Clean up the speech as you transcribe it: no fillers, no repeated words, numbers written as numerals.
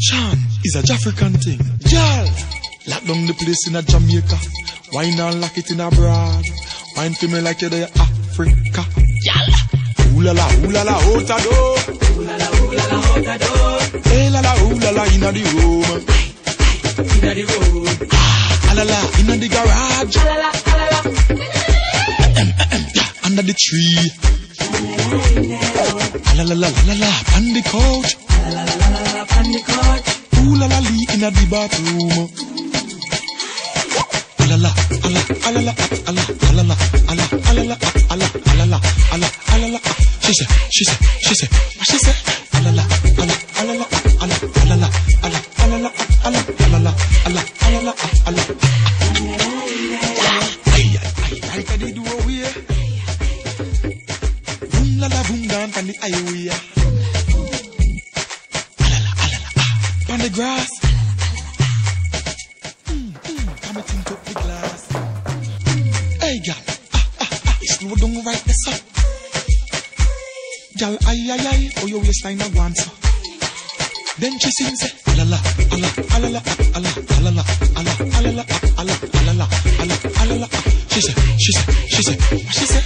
Sean is a Jafrican Ting. Girl, lock down the place in a Jamaica. Wine and lock it in abroad. Wine for me like you're there Africa. Girl, ooh la la, out the door. Ooh la la, out the door. Hey la la, ooh la la, inna the room. Inna the room. Ah la la, inna the garage. Ah la la, under the tree. Ah la la, on the couch. Ooh la la, inna the bathroom. Alala, alala, alala, alala, alala, alala, alala, alala, alala, alala. She said, what she said? Alala, alala, alala, alala, alala, alala, alala, alala, alala, alala, alala. Ay, can they do a weir? Boom la la, boom down on the highway. Alala, alala, on the grass. Slow down right there, sir. Girl, ay, oh your waistline a want so. Then she sings it, alala, alala, alala, alala, alala, alala, alala, alala, alala, alala. She said, what she said?